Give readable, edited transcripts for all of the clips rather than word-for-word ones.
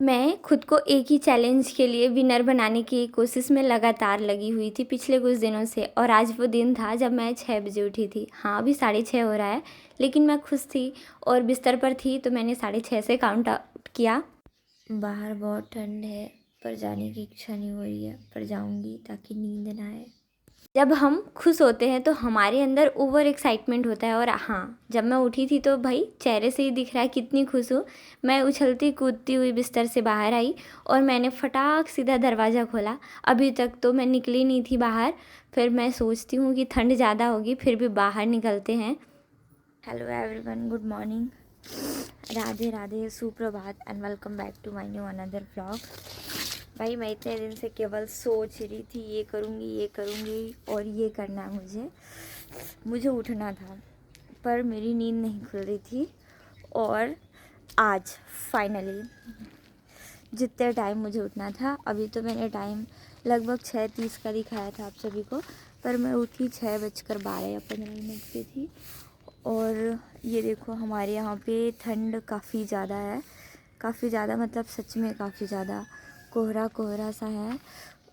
मैं खुद को एक ही चैलेंज के लिए विनर बनाने की कोशिश में लगातार लगी हुई थी पिछले कुछ दिनों से, और आज वो दिन था जब मैं 6 बजे उठी थी। हाँ, अभी 6:30 हो रहा है, लेकिन मैं खुश थी और बिस्तर पर थी तो मैंने 6:30 से काउंट आउट किया। बाहर बहुत ठंड है, पर जाने की इच्छा नहीं हो रही है, पर जाऊंगी ताकि नींद ना आए। जब हम खुश होते हैं तो हमारे अंदर ओवर एक्साइटमेंट होता है, और हाँ, जब मैं उठी थी तो भाई चेहरे से ही दिख रहा है कितनी खुश हूँ। मैं उछलती कूदती हुई बिस्तर से बाहर आई और मैंने फटाक सीधा दरवाज़ा खोला। अभी तक तो मैं निकली नहीं थी बाहर, फिर मैं सोचती हूँ कि ठंड ज़्यादा होगी, फिर भी बाहर निकलते हैं। Hello everyone, good morning, Radhe Radhe, सुप्रभात and welcome back to my new another vlog. भाई मैं इतने दिन से केवल सोच रही थी ये करूँगी और ये करना है, मुझे उठना था, पर मेरी नींद नहीं खुल रही थी। और आज फाइनली जितने टाइम मुझे उठना था, अभी तो मैंने टाइम लगभग 6:30 का दिखाया था आप सभी को, पर मैं उठी 6:12 या 15 पे थी। और ये देखो, हमारे यहाँ पे ठंड काफ़ी ज़्यादा है, काफ़ी ज़्यादा मतलब सच में काफ़ी ज़्यादा कोहरा कोहरा सा है।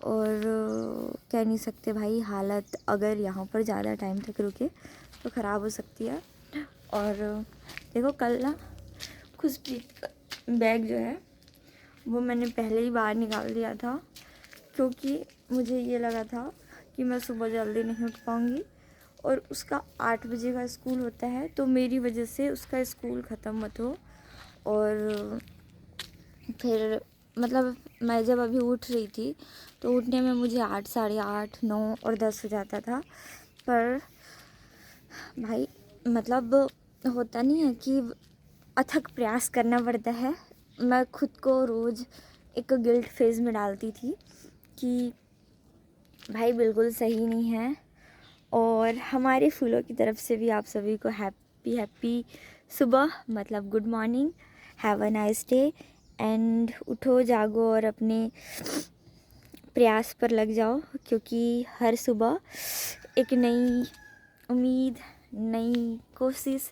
और कह नहीं सकते भाई, हालत अगर यहाँ पर ज़्यादा टाइम तक रुके तो ख़राब हो सकती है। और देखो, कल ना खुशप्रीत का बैग जो है वो मैंने पहले ही बाहर निकाल दिया था, क्योंकि मुझे ये लगा था कि मैं सुबह जल्दी नहीं उठ पाऊँगी, और उसका 8 बजे का स्कूल होता है, तो मेरी वजह से उसका स्कूल ख़त्म मत हो। और फिर मतलब मैं जब अभी उठ रही थी तो उठने में मुझे 8, 8:30, 9 और 10 हो जाता था। पर भाई मतलब होता नहीं है कि अथक प्रयास करना पड़ता है। मैं खुद को रोज़ एक गिल्ट फेज में डालती थी कि भाई बिल्कुल सही नहीं है। और हमारे फूलों की तरफ से भी आप सभी को हैप्पी हैप्पी सुबह, मतलब good morning, have a nice day. And उठो, जागो और अपने प्रयास पर लग जाओ, क्योंकि हर सुबह एक नई उम्मीद, नई कोशिश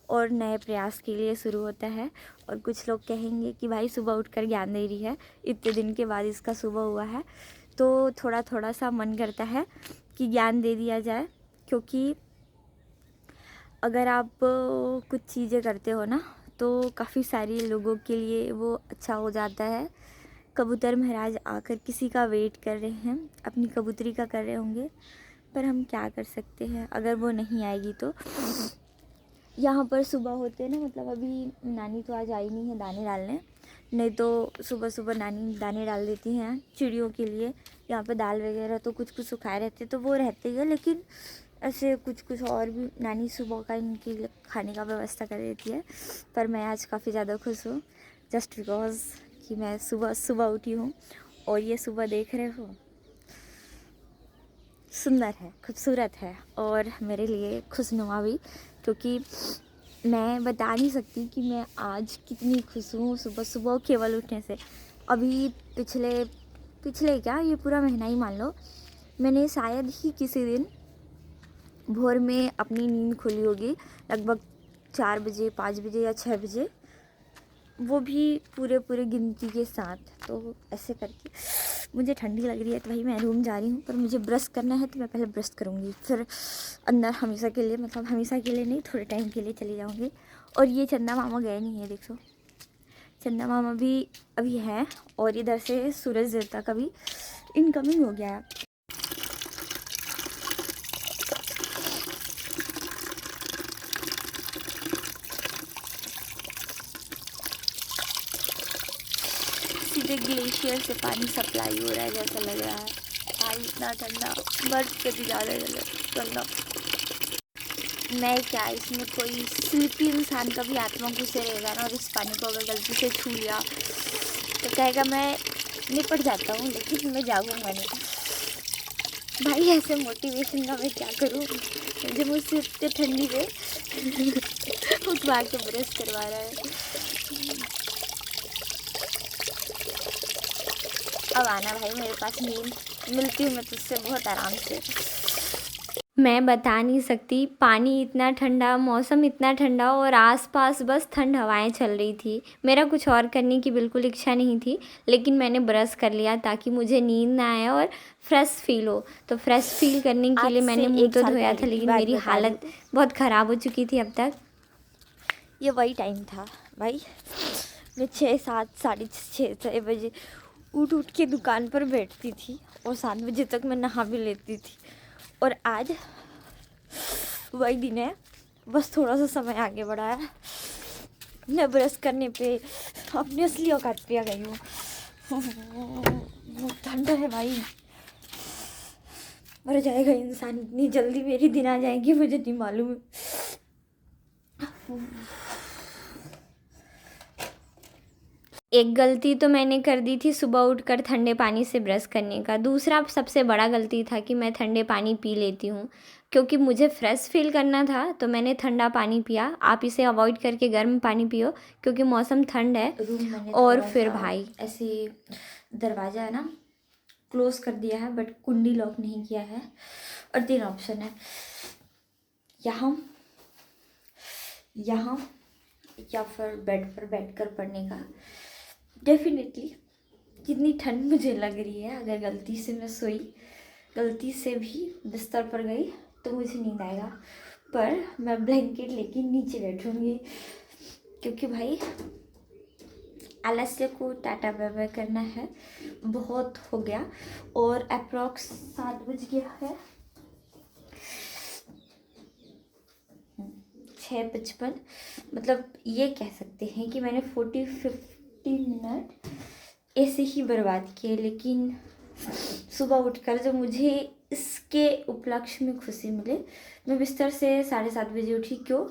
और नए प्रयास के लिए शुरू होता है। और कुछ लोग कहेंगे कि भाई सुबह उठकर ज्ञान दे रही है, इतने दिन के बाद इसका सुबह हुआ है, तो थोड़ा थोड़ा सा मन करता है कि ज्ञान दे दिया जाए। क्योंकि अगर आप कुछ चीज़ें करते हो ना, तो काफ़ी सारे लोगों के लिए वो अच्छा हो जाता है। कबूतर महाराज आकर किसी का वेट कर रहे हैं, अपनी कबूतरी का कर रहे होंगे, पर हम क्या कर सकते हैं अगर वो नहीं आएगी तो। यहाँ पर सुबह होते हैं ना, मतलब अभी नानी तो आज आई नहीं है दाने डालने, नहीं तो सुबह सुबह नानी दाने डाल देती हैं चिड़ियों के लिए। यहाँ पे दाल वगैरह तो कुछ कुछ सुखाए रहते तो वो रहते ही है, लेकिन ऐसे कुछ कुछ और भी नानी सुबह का इनके लिए खाने का व्यवस्था कर देती है। पर मैं आज काफ़ी ज़्यादा खुश हूँ, जस्ट बिकॉज़ कि मैं सुबह सुबह उठी हूँ। और ये सुबह देख रहे हो, सुंदर है, खूबसूरत है और मेरे लिए खुशनुमा भी, क्योंकि मैं बता नहीं सकती कि मैं आज कितनी खुश हूँ सुबह सुबह केवल उठने से। अभी पिछले पिछले क्या, ये पूरा महीना ही मान लो, मैंने शायद ही किसी दिन भोर में अपनी नींद खुली होगी, लगभग 4 बजे, 5 बजे या 6 बजे, वो भी पूरे पूरे गिनती के साथ। तो ऐसे करके मुझे ठंडी लग रही है, तो भाई मैं रूम जा रही हूँ, पर मुझे ब्रश करना है, तो मैं पहले ब्रश करूँगी, फिर अंदर हमेशा के लिए, मतलब हमेशा के लिए नहीं, थोड़े टाइम के लिए चली जाऊँगी। और ये चंदा मामा गए नहीं है, देखो चंदा मामा भी अभी हैं। और इधर से सूरज देवता का भी इनकमिंग हो गया है। सीधे ग्लेशियर से पानी सप्लाई हो रहा है जैसा लग रहा है। भाई इतना ठंडा, बर्फ से भी ज़्यादा ठंडा। मैं क्या, इसमें कोई स्लीपी इंसान का भी आत्मा घुसे रहेगा ना, और इस पानी को अगर गलती से छू लिया तो कहेगा मैं निपट जाता हूँ, लेकिन मैं जागूंगा नहीं। भाई ऐसे मोटिवेशन का मैं क्या करूँ, मुझे मुझसे इतने ठंडी में उठवा के ब्रश करवा रहा है। अब आना भाई मेरे पास, नींद मिलती हूँ मैं तुझसे बहुत आराम से। मैं बता नहीं सकती, पानी इतना ठंडा, मौसम इतना ठंडा और आसपास बस ठंड हवाएं चल रही थी। मेरा कुछ और करने की बिल्कुल इच्छा नहीं थी, लेकिन मैंने ब्रश कर लिया ताकि मुझे नींद ना आए और फ्रेश फील हो। तो फ्रेश फील करने के लिए मैंने मुँह तो धोया था, लेकिन मेरी हालत बहुत ख़राब हो चुकी थी अब तक। ये वही टाइम था भाई, मैं 6-7 6:30 बजे उठ के दुकान पर बैठती थी और 7 बजे तक मैं नहा भी लेती थी। और आज वही दिन है, बस थोड़ा सा समय आगे बढ़ा है। मैं ब्रश करने पे अपनी असली औकात पे आ गई हूँ। बहुत ठंड है भाई, मर जाएगा इंसान, इतनी जल्दी मेरी दिन आ जाएगी मुझे नहीं मालूम। एक गलती तो मैंने कर दी थी सुबह उठकर ठंडे पानी से ब्रश करने का। दूसरा सबसे बड़ा गलती था कि मैं ठंडे पानी पी लेती हूँ, क्योंकि मुझे फ्रेश फील करना था तो मैंने ठंडा पानी पिया। आप इसे अवॉइड करके गर्म पानी पियो, क्योंकि मौसम ठंड है। और फिर भाई ऐसे दरवाज़ा है ना, क्लोज कर दिया है बट कुंडी लॉक नहीं किया है। और 3 ऑप्शन है, यहाँ या फिर बेड पर बैठकर पढ़ने का। डेफिनेटली जितनी ठंड मुझे लग रही है, अगर गलती से मैं सोई, गलती से भी बिस्तर पर गई तो मुझे नींद आएगा, पर मैं ब्लैंकेट लेके नीचे बैठूंगी, क्योंकि भाई आलस्य को टाटा बाय बाय करना है। बहुत हो गया और अप्रॉक्स 7 बज गया है, 6:55। मतलब ये कह सकते हैं कि मैंने 40-50 मिनट ऐसे ही बर्बाद किए। लेकिन सुबह उठकर जब मुझे इसके उपलक्ष्य में खुशी मिले, मैं बिस्तर से 7:30 बजे उठी। क्यों?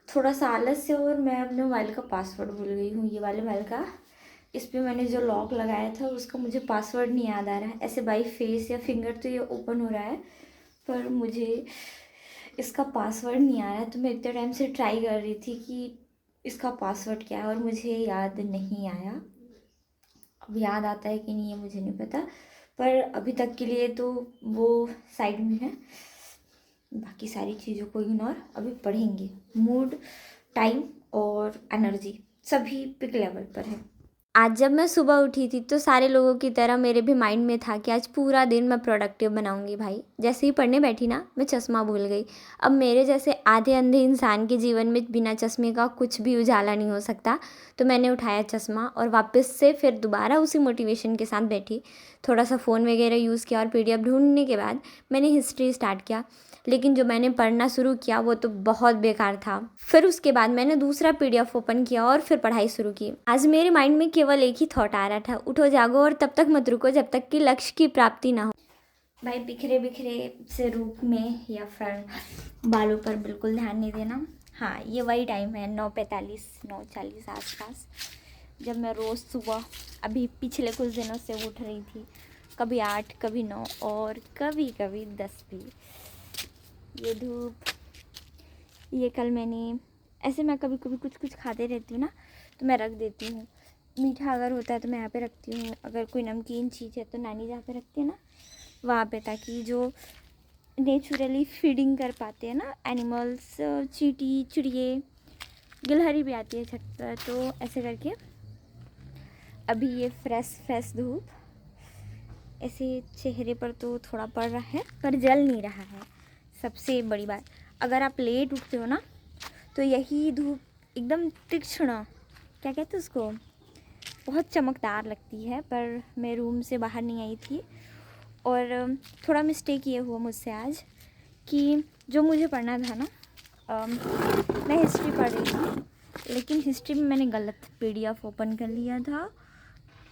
थोड़ा सा आलस से, और मैं अपने मोबाइल का पासवर्ड भूल गई हूँ, ये वाले मोबाइल का। इस पर मैंने जो लॉक लगाया था उसका मुझे पासवर्ड नहीं याद आ रहा है। ऐसे बाई फेस या फिंगर तो ये ओपन हो रहा है, पर मुझे इसका पासवर्ड नहीं आ रहा है। तो मैं इतने टाइम से ट्राई कर रही थी कि इसका पासवर्ड क्या है, और मुझे याद नहीं आया। अब याद आता है कि नहीं ये मुझे नहीं पता, पर अभी तक के लिए तो वो साइड में है। बाकी सारी चीज़ों को इग्नोर, अभी पढ़ेंगे। मूड, टाइम और एनर्जी सभी पिक लेवल पर है। आज जब मैं सुबह उठी थी तो सारे लोगों की तरह मेरे भी माइंड में था कि आज पूरा दिन मैं प्रोडक्टिव बनाऊंगी। भाई जैसे ही पढ़ने बैठी ना, मैं चश्मा भूल गई। अब मेरे जैसे आधे अंधे इंसान के जीवन में बिना चश्मे का कुछ भी उजाला नहीं हो सकता। तो मैंने उठाया चश्मा और वापस से फिर दोबारा उसी मोटिवेशन के साथ बैठी। थोड़ा सा फ़ोन वगैरह यूज़ किया और PDF ढूंढने के बाद मैंने हिस्ट्री स्टार्ट किया। लेकिन जो मैंने पढ़ना शुरू किया वो तो बहुत बेकार था। फिर उसके बाद मैंने दूसरा PDF ओपन किया और फिर पढ़ाई शुरू की। आज मेरे माइंड में केवल एक ही थॉट आ रहा था, उठो जागो और तब तक मत रुको जब तक कि लक्ष्य की प्राप्ति ना हो। भाई बिखरे बिखरे से रूप में या फिर बालों पर बिल्कुल ध्यान नहीं देना। हाँ, ये वही टाइम है, 9:45 9:40 आसपास, जब मैं रोज़ सुबह अभी पिछले कुछ दिनों से उठ रही थी। कभी 8, कभी 9 और कभी कभी 10 भी। ये धूप, ये कल मैंने ऐसे, मैं कभी कभी कुछ खाते रहती हूँ ना, तो मैं रख देती हूँ। मीठा अगर होता है तो मैं यहाँ पे रखती हूँ, अगर कोई नमकीन चीज़ है तो नानी जहाँ पे रखती है ना वहाँ पे, ताकि जो नेचुरली फीडिंग कर पाते हैं ना एनिमल्स, चींटी, चिड़िए, गिलहरी भी आती है छत पर, तो ऐसे करके। अभी ये फ्रेश धूप ऐसे चेहरे पर तो थोड़ा पड़ रहा है, पर जल नहीं रहा है। सबसे बड़ी बात, अगर आप लेट उठते हो ना तो यही धूप एकदम तीक्ष्ण, क्या कहते हैं उसको, बहुत चमकदार लगती है। पर मैं रूम से बाहर नहीं आई थी, और थोड़ा मिस्टेक ये हुआ मुझसे आज कि जो मुझे पढ़ना था ना, मैं हिस्ट्री पढ़ रही थी, लेकिन हिस्ट्री में मैंने गलत PDF ओपन कर लिया था।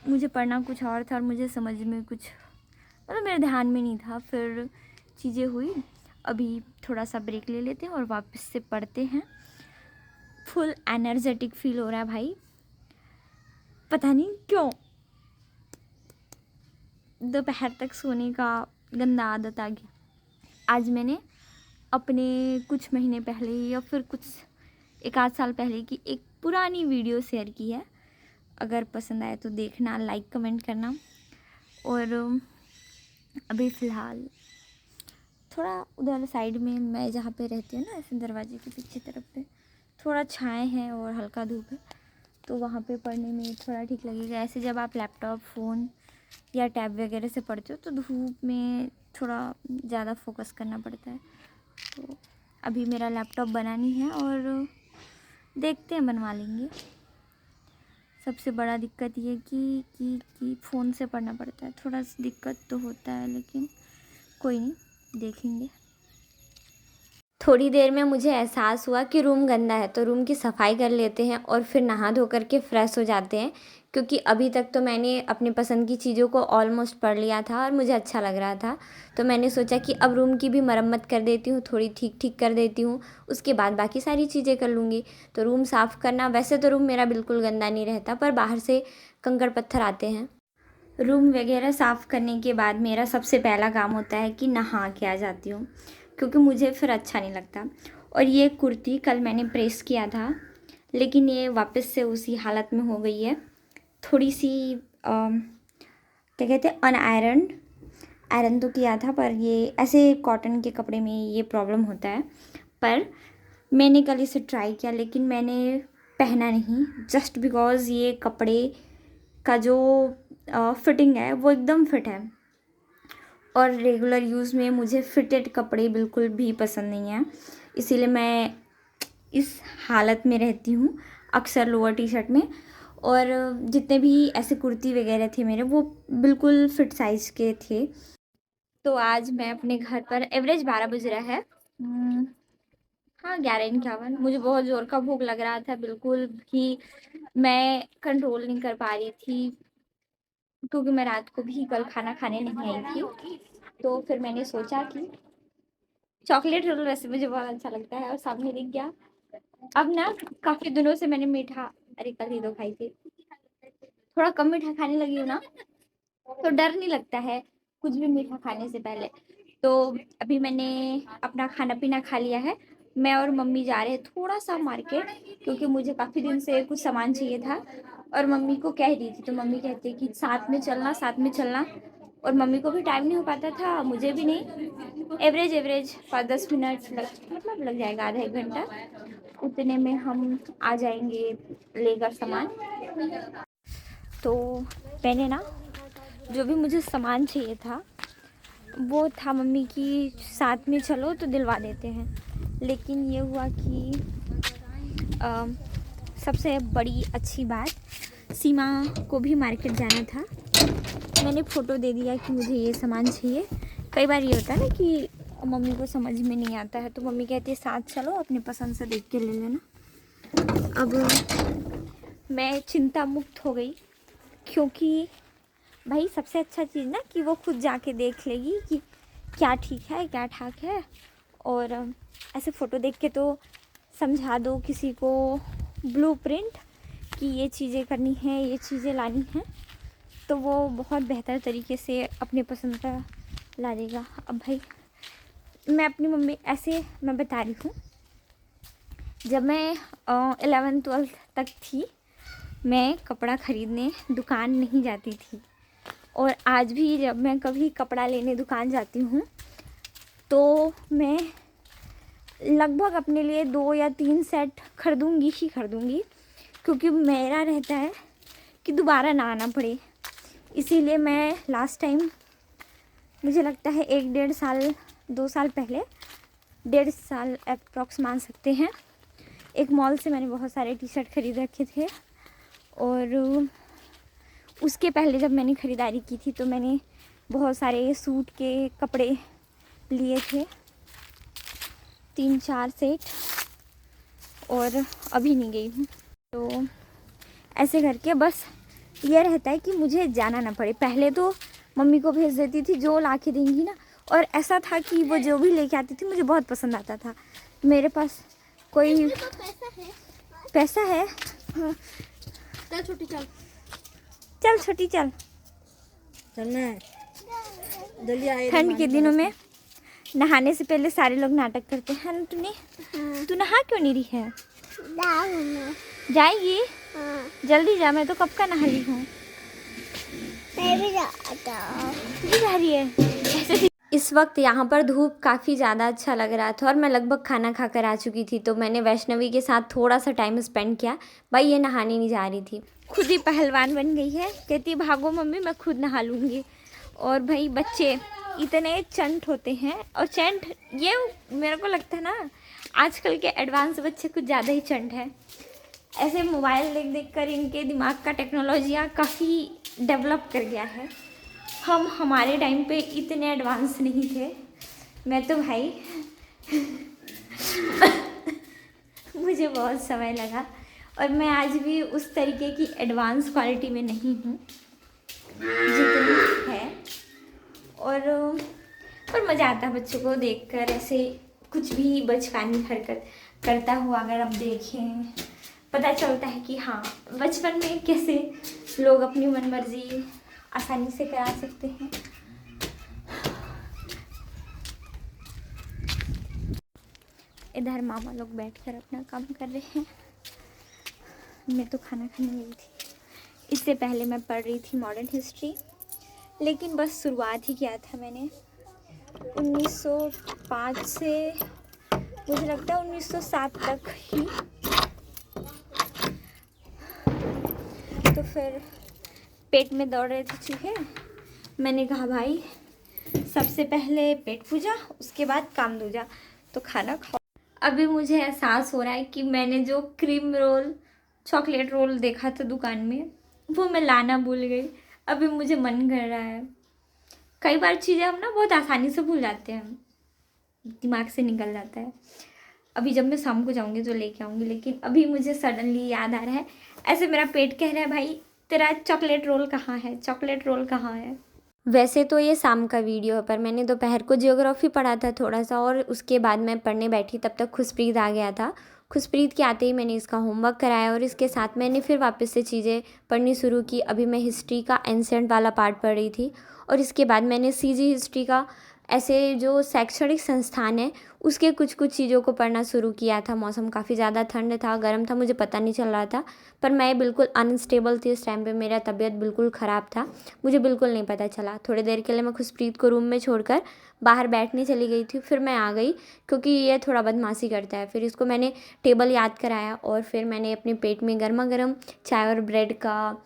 मुझे पढ़ना कुछ और था और मुझे समझ में कुछ, मतलब मेरे ध्यान में नहीं था। फिर चीज़ें हुई। अभी थोड़ा सा ब्रेक ले लेते हैं और वापस से पढ़ते हैं। फुल एनर्जेटिक फील हो रहा है भाई, पता नहीं क्यों। दोपहर तक सोने का गंदा आदत आ गया। आज मैंने अपने कुछ महीने पहले या फिर कुछ 1 आध साल पहले की एक पुरानी वीडियो शेयर की है। अगर पसंद आए तो देखना, लाइक कमेंट करना। और अभी फ़िलहाल थोड़ा उधर साइड में मैं जहाँ पे रहती हूँ ना, ऐसे दरवाजे के पीछे तरफ पे थोड़ा छाएँ हैं और हल्का धूप है, तो वहाँ पे पढ़ने में थोड़ा ठीक लगेगा। ऐसे जब आप लैपटॉप, फ़ोन या टैब वगैरह से पढ़ते हो तो धूप में थोड़ा ज़्यादा फोकस करना पड़ता है। तो अभी मेरा लैपटॉप बना नहीं है और देखते हैं, बनवा लेंगे। सबसे बड़ा दिक्कत ये कि फ़ोन से पढ़ना पड़ता है, थोड़ा दिक्कत तो होता है, लेकिन कोई नहीं, देखेंगे। थोड़ी देर में मुझे एहसास हुआ कि रूम गंदा है, तो रूम की सफाई कर लेते हैं और फिर नहा धो करके फ्रेश हो जाते हैं, क्योंकि अभी तक तो मैंने अपनी पसंद की चीज़ों को ऑलमोस्ट पढ़ लिया था और मुझे अच्छा लग रहा था। तो मैंने सोचा कि अब रूम की भी मरम्मत कर देती हूँ, थोड़ी ठीक कर देती हूँ, उसके बाद बाकी सारी चीज़ें कर लूँगी। तो रूम साफ़ करना, वैसे तो रूम मेरा बिल्कुल गंदा नहीं रहता, पर बाहर से कंकड़ पत्थर आते हैं। रूम वगैरह साफ़ करने के बाद मेरा सबसे पहला काम होता है कि नहा के आ जाती हूँ, क्योंकि मुझे फिर अच्छा नहीं लगता। और ये कुर्ती कल मैंने प्रेस किया था, लेकिन ये वापस से उसी हालत में हो गई है, थोड़ी सी क्या कहते हैं, अनआयरन। आयरन तो किया था, पर ये ऐसे कॉटन के कपड़े में ये प्रॉब्लम होता है। पर मैंने कल इसे ट्राई किया, लेकिन मैंने पहना नहीं, जस्ट बिकॉज़ ये कपड़े का जो फिटिंग है वो एकदम फिट है, और रेगुलर यूज़ में मुझे फिटेड कपड़े बिल्कुल भी पसंद नहीं है, इसीलिए मैं इस हालत में रहती हूँ अक्सर लोअर टी शर्ट में। और जितने भी ऐसे कुर्ती वगैरह थे मेरे, वो बिल्कुल फिट साइज़ के थे। तो आज मैं अपने घर पर, एवरेज 12 बज रहा है, हाँ 11:51, मुझे बहुत ज़ोर का भूख लग रहा था, बिल्कुल भी मैं कंट्रोल नहीं कर पा रही थी, क्योंकि मैं रात को भी कल खाना खाने नहीं आई थी। तो फिर मैंने सोचा कि चॉकलेट रोल वैसे मुझे बहुत अच्छा लगता है, और सामने दिख गया। अब ना काफ़ी दिनों से मैंने मीठा, अरे कल ही तो खाई थी, थोड़ा कम मीठा खाने लगी हूँ ना, तो डर नहीं लगता है कुछ भी मीठा खाने से पहले। तो अभी मैंने अपना खाना पीना खा लिया है, मैं और मम्मी जा रहे हैं थोड़ा सा मार्केट, क्योंकि मुझे काफ़ी दिन से कुछ सामान चाहिए था और मम्मी को कह रही थी, तो मम्मी कहती है कि साथ में चलना, साथ में चलना, और मम्मी को भी टाइम नहीं हो पाता था, मुझे भी नहीं। एवरेज 5-10 मिनट लग जाएगा, आधा 1 घंटा, उतने में हम आ जाएंगे लेकर सामान। तो मैंने ना जो भी मुझे सामान चाहिए था वो था मम्मी की साथ में चलो तो दिलवा देते हैं, लेकिन ये हुआ कि सबसे बड़ी अच्छी बात, सीमा को भी मार्केट जाना था। मैंने फ़ोटो दे दिया कि मुझे ये सामान चाहिए। कई बार ये होता है ना कि मम्मी को समझ में नहीं आता है, तो मम्मी कहती है साथ चलो, अपनी पसंद से देख के ले लेना। अब मैं चिंता मुक्त हो गई, क्योंकि भाई सबसे अच्छा चीज़ ना कि वो खुद जाके देख लेगी कि क्या ठीक है क्या ठाक है, और ऐसे फ़ोटो देख के तो समझा दो किसी को ब्लूप्रिंट कि ये चीज़ें करनी है, ये चीज़ें लानी हैं, तो वो बहुत बेहतर तरीके से अपने पसंद का ला देगा। अब भाई मैं अपनी मम्मी, ऐसे मैं बता रही हूँ, जब मैं 11th-12th तक थी, मैं कपड़ा ख़रीदने दुकान नहीं जाती थी, और आज भी जब मैं कभी कपड़ा लेने दुकान जाती हूँ तो मैं लगभग अपने लिए 2 या 3 सेट खरीदूँगी, क्योंकि मेरा रहता है कि दोबारा ना आना पड़े। इसीलिए मैं लास्ट टाइम, मुझे लगता है 1-1.5 साल 2 साल पहले, 1.5 साल अप्रॉक्स मान सकते हैं, एक मॉल से मैंने बहुत सारे टी शर्ट खरीद रखे थे। और उसके पहले जब मैंने ख़रीदारी की थी तो मैंने बहुत सारे सूट के कपड़े लिए थे, 3-4 सेट, और अभी नहीं गई हूँ। तो ऐसे करके बस ये रहता है कि मुझे जाना ना पड़े। पहले तो मम्मी को भेज देती थी, जो ला के देंगी ना, और ऐसा था कि वो जो भी लेके आती थी मुझे बहुत पसंद आता था। मेरे पास कोई पैसा है। हाँ। चल छोटी चल, चल छोटी चल। ठंड के दिनों में नहाने से पहले सारे लोग नाटक करते हैं ना। तू नहा क्यों नहीं रही है? जाएगी? जल्दी जा, मैं तो कब का नहा ली हूँ। मैं भी जाता हूँ। तू भी जा रही है? ऐसे इस वक्त यहाँ पर धूप काफ़ी ज़्यादा अच्छा लग रहा था और मैं लगभग खाना खाकर आ चुकी थी, तो मैंने वैष्णवी के साथ थोड़ा सा टाइम स्पेंड किया। भाई ये नहाने नहीं जा रही थी, खुद ही पहलवान बन गई है, कहती भागो मम्मी मैं खुद नहा लूँगी। और भाई बच्चे इतने चंट होते हैं, और चंट ये मेरे को लगता है ना आजकल के एडवांस बच्चे कुछ ज़्यादा ही चंट हैं। ऐसे मोबाइल देख देख कर इनके दिमाग का टेक्नोलॉजियाँ काफ़ी डेवलप कर गया है। हम हमारे टाइम पे इतने एडवांस नहीं थे। मैं तो भाई मुझे बहुत समय लगा, और मैं आज भी उस तरीके की एडवांस क्वालिटी में नहीं हूँ जितनी है। और मज़ा आता है बच्चों को देखकर, ऐसे कुछ भी बचकानी हरकत करता हुआ अगर आप देखें, पता चलता है कि हाँ बचपन में कैसे लोग अपनी मनमर्जी आसानी से करा सकते हैं। इधर मामा लोग बैठकर अपना काम कर रहे हैं, मैं तो खाना खाने गई थी। इससे पहले मैं पढ़ रही थी मॉडर्न हिस्ट्री, लेकिन बस शुरुआत ही किया था मैंने। 1905 से मुझे लगता है 1907 तक ही। तो फिर पेट में दौड़ रहे थे चूहे, मैंने कहा भाई सबसे पहले पेट पूजा, उसके बाद काम दूजा, तो खाना खाओ। अभी मुझे एहसास हो रहा है कि मैंने जो क्रीम रोल चॉकलेट रोल देखा था दुकान में, वो मैं लाना भूल गई। अभी मुझे मन कर रहा है। कई बार चीज़ें हम ना बहुत आसानी से भूल जाते हैं, दिमाग से निकल जाता है। अभी जब मैं शाम को जाऊँगी तो लेके आऊँगी, लेकिन अभी मुझे सडनली याद आ रहा है। ऐसे मेरा पेट कह रहा है भाई तेरा चॉकलेट रोल कहाँ है, चॉकलेट रोल कहाँ है। वैसे तो ये शाम का वीडियो है, पर मैंने दोपहर को ज्योग्राफी पढ़ा था थोड़ा सा, और उसके बाद मैं पढ़ने बैठी तब तक खुशप्रीत आ गया था। खुशप्रीत के आते ही मैंने इसका होमवर्क कराया, और इसके साथ मैंने फिर वापस से चीज़ें पढ़नी शुरू की। अभी मैं हिस्ट्री का एंसेंट वाला पार्ट पढ़ रही थी, और इसके बाद मैंने सीजी हिस्ट्री का ऐसे जो शैक्षणिक संस्थान है उसके कुछ कुछ चीज़ों को पढ़ना शुरू किया था। मौसम काफ़ी ज़्यादा ठंड था, गर्म था, मुझे पता नहीं चल रहा था, पर मैं बिल्कुल अनस्टेबल थी इस टाइम पे, मेरा तबीयत बिल्कुल ख़राब था, मुझे बिल्कुल नहीं पता चला। थोड़ी देर के लिए मैं खुशप्रीत को रूम में छोड़कर बाहर बैठने चली गई थी, फिर मैं आ गई क्योंकि ये थोड़ा बदमाशी करता है। फिर इसको मैंने टेबल याद कराया, और फिर मैंने अपने पेट में गर्मा गर्म चाय और ब्रेड का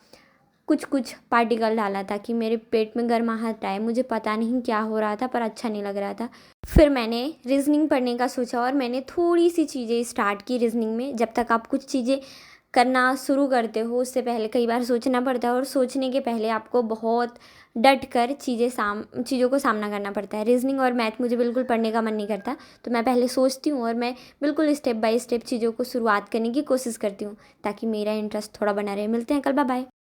कुछ पार्टिकल डाला ताकि मेरे पेट में गर्माहट आए। मुझे पता नहीं क्या हो रहा था, पर अच्छा नहीं लग रहा था। फिर मैंने रीजनिंग पढ़ने का सोचा, और मैंने थोड़ी सी चीज़ें स्टार्ट की रीजनिंग में। जब तक आप कुछ चीज़ें करना शुरू करते हो उससे पहले कई बार सोचना पड़ता है, और सोचने के पहले आपको बहुत डट कर चीज़ों को सामना करना पड़ता है। रीजनिंग और मैथ मुझे बिल्कुल पढ़ने का मन नहीं करता, तो मैं पहले सोचती हूँ और मैं बिल्कुल स्टेप बाय स्टेप चीज़ों को शुरुआत करने की कोशिश करती हूँ ताकि मेरा इंटरेस्ट थोड़ा बना रहे। मिलते हैं कल, बाय बाय।